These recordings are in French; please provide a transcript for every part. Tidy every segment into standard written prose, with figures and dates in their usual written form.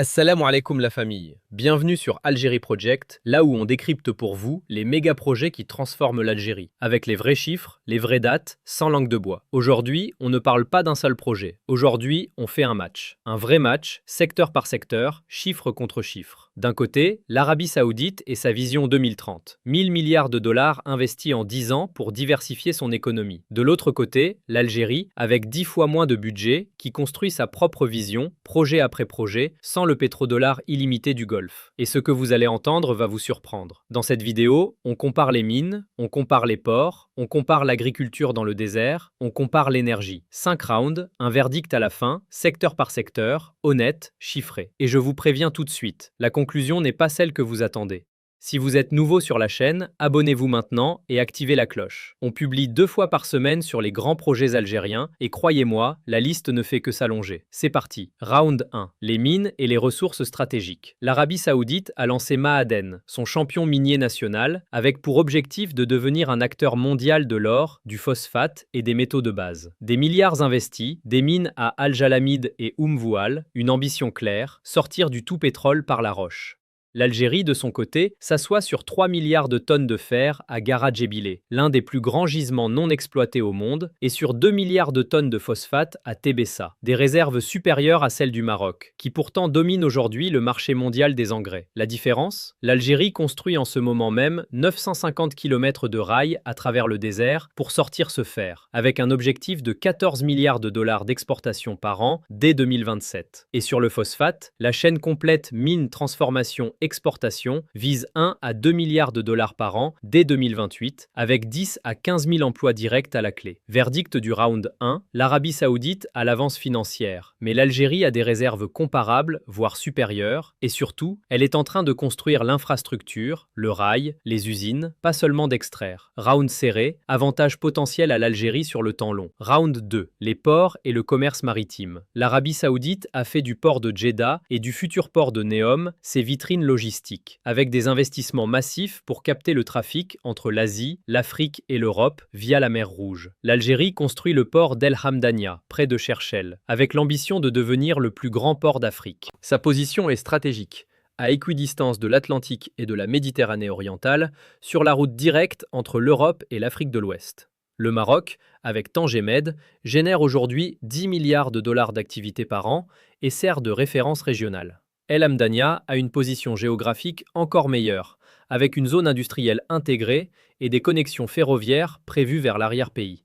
Assalamu alaikum la famille. Bienvenue sur Algérie Project, là où on décrypte pour vous les méga projets qui transforment l'Algérie, avec les vrais chiffres, les vraies dates, sans langue de bois. Aujourd'hui, on ne parle pas d'un seul projet. Aujourd'hui, on fait un match. Un vrai match, secteur par secteur, chiffre contre chiffre. D'un côté, l'Arabie Saoudite et sa vision 2030. 1000 milliards de dollars investis en 10 ans pour diversifier son économie. De l'autre côté, l'Algérie, avec 10 fois moins de budget, qui construit sa propre vision, projet après projet, sans le pétrodollar illimité du Golfe. Et ce que vous allez entendre va vous surprendre. Dans cette vidéo, on compare les mines, on compare les ports, on compare l'agriculture dans le désert, on compare l'énergie. 5 rounds, un verdict à la fin, secteur par secteur, honnête, chiffré. Et je vous préviens tout de suite, la conclusion n'est pas celle que vous attendez. Si vous êtes nouveau sur la chaîne, abonnez-vous maintenant et activez la cloche. On publie 2 fois par semaine sur les grands projets algériens et croyez-moi, la liste ne fait que s'allonger. C'est parti. Round 1. Les mines et les ressources stratégiques. L'Arabie Saoudite a lancé Ma'aden, son champion minier national, avec pour objectif de devenir un acteur mondial de l'or, du phosphate et des métaux de base. Des milliards investis, des mines à Al-Jalamid et Voual, une ambition claire, sortir du tout pétrole par la roche. L'Algérie, de son côté, s'assoit sur 3 milliards de tonnes de fer à Gara Djebilé, l'un des plus grands gisements non exploités au monde, et sur 2 milliards de tonnes de phosphate à Tébessa, des réserves supérieures à celles du Maroc, qui pourtant domine aujourd'hui le marché mondial des engrais. La différence? L'Algérie construit en ce moment même 950 km de rails à travers le désert pour sortir ce fer, avec un objectif de 14 milliards de dollars d'exportation par an dès 2027. Et sur le phosphate, la chaîne complète mine, transformation, exportation vise 1 à 2 milliards de dollars par an dès 2028, avec 10 à 15 000 emplois directs à la clé. Verdict du round 1, l'Arabie Saoudite a l'avance financière, mais l'Algérie a des réserves comparables, voire supérieures, et surtout, elle est en train de construire l'infrastructure, le rail, les usines, pas seulement d'extraire. Round serré, avantage potentiel à l'Algérie sur le temps long. Round 2, les ports et le commerce maritime. L'Arabie Saoudite a fait du port de Jeddah et du futur port de Neom ses vitrines logistique, avec des investissements massifs pour capter le trafic entre l'Asie, l'Afrique et l'Europe via la mer Rouge. L'Algérie construit le port d'El Hamdania, près de Cherchell, avec l'ambition de devenir le plus grand port d'Afrique. Sa position est stratégique, à équidistance de l'Atlantique et de la Méditerranée orientale, sur la route directe entre l'Europe et l'Afrique de l'Ouest. Le Maroc, avec Tanger Med, génère aujourd'hui 10 milliards de dollars d'activité par an et sert de référence régionale. El Hamdania a une position géographique encore meilleure, avec une zone industrielle intégrée et des connexions ferroviaires prévues vers l'arrière-pays.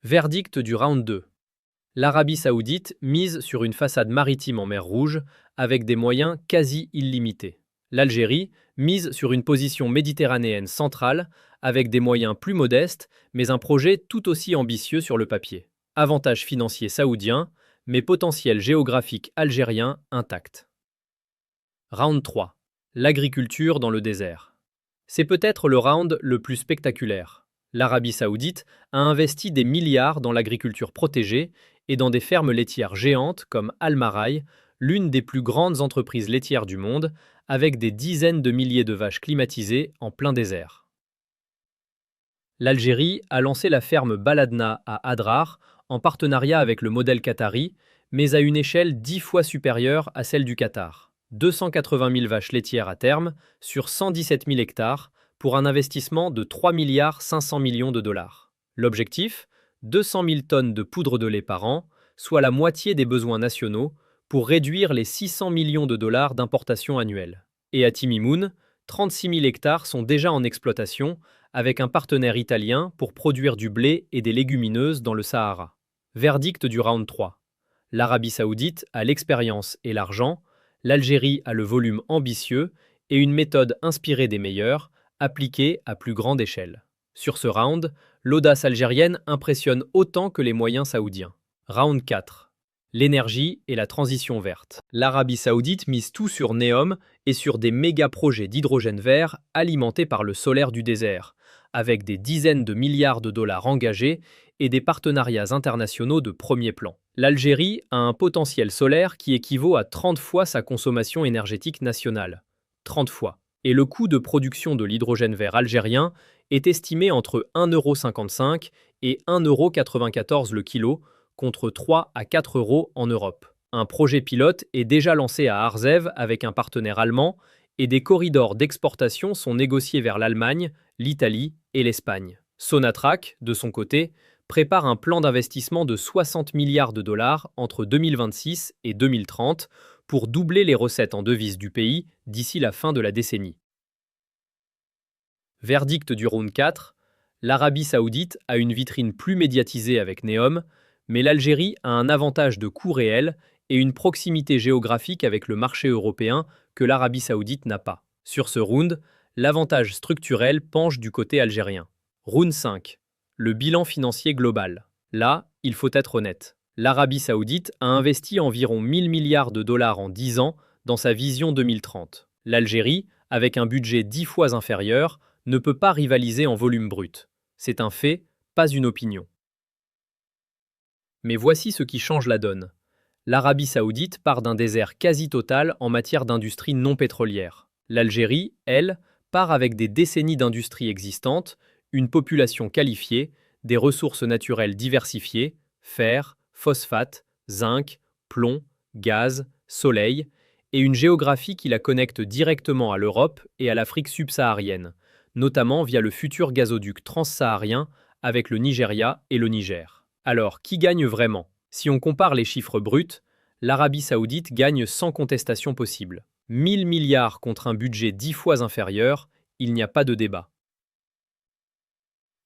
Verdict du round 2. L'Arabie Saoudite mise sur une façade maritime en mer Rouge avec des moyens quasi illimités. L'Algérie mise sur une position méditerranéenne centrale avec des moyens plus modestes, mais un projet tout aussi ambitieux sur le papier. Avantage financier saoudien, mais potentiel géographique algérien intact. Round 3. L'agriculture dans le désert. C'est peut-être le round le plus spectaculaire. L'Arabie Saoudite a investi des milliards dans l'agriculture protégée et dans des fermes laitières géantes comme Al-Maraï, l'une des plus grandes entreprises laitières du monde, avec des dizaines de milliers de vaches climatisées en plein désert. L'Algérie a lancé la ferme Baladna à Adrar en partenariat avec le modèle qatari, mais à une échelle 10 fois supérieure à celle du Qatar. 280 000 vaches laitières à terme sur 117 000 hectares pour un investissement de 3 milliards 500 millions de dollars. L'objectif? 200 000 tonnes de poudre de lait par an, soit la moitié des besoins nationaux, pour réduire les 600 millions de dollars d'importation annuelle. Et à Timimoun, 36 000 hectares sont déjà en exploitation, avec un partenaire italien pour produire du blé et des légumineuses dans le Sahara. Verdict du round 3. L'Arabie Saoudite a l'expérience et l'argent, l'Algérie a le volume ambitieux et une méthode inspirée des meilleurs, appliquée à plus grande échelle. Sur ce round, l'audace algérienne impressionne autant que les moyens saoudiens. Round 4. L'énergie et la transition verte. L'Arabie Saoudite mise tout sur Neom et sur des méga-projets d'hydrogène vert alimentés par le solaire du désert, avec des dizaines de milliards de dollars engagés et des partenariats internationaux de premier plan. L'Algérie a un potentiel solaire qui équivaut à 30 fois sa consommation énergétique nationale. 30 fois. Et le coût de production de l'hydrogène vert algérien est estimé entre 1,55 € et 1,94 € le kilo, contre 3 à 4 € en Europe. Un projet pilote est déjà lancé à Arzew avec un partenaire allemand et des corridors d'exportation sont négociés vers l'Allemagne, l'Italie et l'Espagne. Sonatrach, de son côté, prépare un plan d'investissement de 60 milliards de dollars entre 2026 et 2030 pour doubler les recettes en devises du pays d'ici la fin de la décennie. Verdict du round 4, l'Arabie saoudite a une vitrine plus médiatisée avec Neom, mais l'Algérie a un avantage de coût réel et une proximité géographique avec le marché européen que l'Arabie saoudite n'a pas. Sur ce round, l'avantage structurel penche du côté algérien. Round 5. Le bilan financier global. Là, il faut être honnête. L'Arabie saoudite a investi environ 1000 milliards de dollars en 10 ans dans sa vision 2030. L'Algérie, avec un budget 10 fois inférieur, ne peut pas rivaliser en volume brut. C'est un fait, pas une opinion. Mais voici ce qui change la donne. L'Arabie saoudite part d'un désert quasi total en matière d'industrie non pétrolière. L'Algérie, elle, part avec des décennies d'industrie existantes, une population qualifiée, des ressources naturelles diversifiées, fer, phosphate, zinc, plomb, gaz, soleil, et une géographie qui la connecte directement à l'Europe et à l'Afrique subsaharienne, notamment via le futur gazoduc transsaharien avec le Nigeria et le Niger. Alors, qui gagne vraiment? Si on compare les chiffres bruts, l'Arabie saoudite gagne sans contestation possible. 1000 milliards contre un budget 10 fois inférieur, il n'y a pas de débat.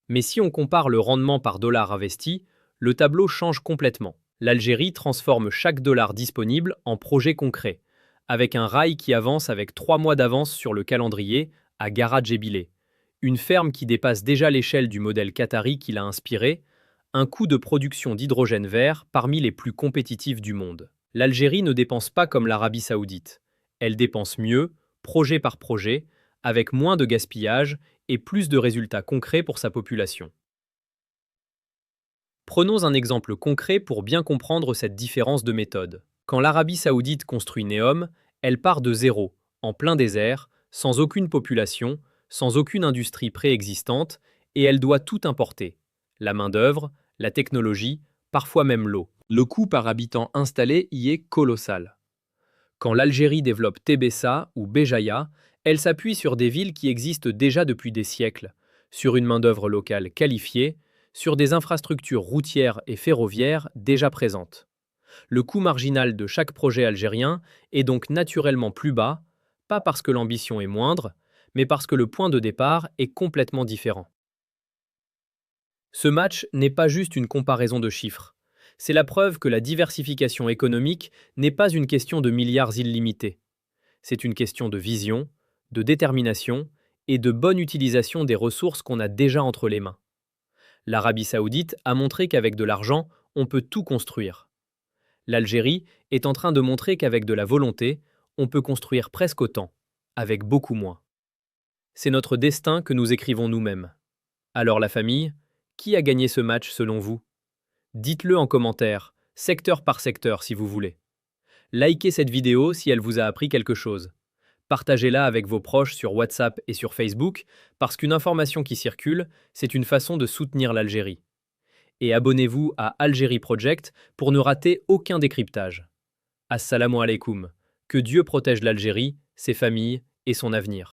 Mais si on compare le rendement par dollar investi, le tableau change complètement. L'Algérie transforme chaque dollar disponible en projet concret, avec un rail qui avance avec 3 mois d'avance sur le calendrier à Garat Djebileh, une ferme qui dépasse déjà l'échelle du modèle qatari qui l'a inspiré, un coût de production d'hydrogène vert parmi les plus compétitifs du monde. L'Algérie ne dépense pas comme l'Arabie saoudite. Elle dépense mieux, projet par projet, avec moins de gaspillage et plus de résultats concrets pour sa population. Prenons un exemple concret pour bien comprendre cette différence de méthode. Quand l'Arabie saoudite construit Neom, elle part de zéro, en plein désert, sans aucune population, sans aucune industrie préexistante, et elle doit tout importer. La main-d'œuvre, la technologie, parfois même l'eau. Le coût par habitant installé y est colossal. Quand l'Algérie développe Tébessa ou Béjaïa, elle s'appuie sur des villes qui existent déjà depuis des siècles, sur une main-d'œuvre locale qualifiée, sur des infrastructures routières et ferroviaires déjà présentes. Le coût marginal de chaque projet algérien est donc naturellement plus bas, pas parce que l'ambition est moindre, mais parce que le point de départ est complètement différent. Ce match n'est pas juste une comparaison de chiffres. C'est la preuve que la diversification économique n'est pas une question de milliards illimités. C'est une question de vision, de détermination et de bonne utilisation des ressources qu'on a déjà entre les mains. L'Arabie saoudite a montré qu'avec de l'argent, on peut tout construire. L'Algérie est en train de montrer qu'avec de la volonté, on peut construire presque autant, avec beaucoup moins. C'est notre destin que nous écrivons nous-mêmes. Alors la famille, qui a gagné ce match selon vous? Dites-le en commentaire, secteur par secteur si vous voulez. Likez cette vidéo si elle vous a appris quelque chose. Partagez-la avec vos proches sur WhatsApp et sur Facebook, parce qu'une information qui circule, c'est une façon de soutenir l'Algérie. Et abonnez-vous à Algérie Project pour ne rater aucun décryptage. Assalamu alaikum. Que Dieu protège l'Algérie, ses familles et son avenir.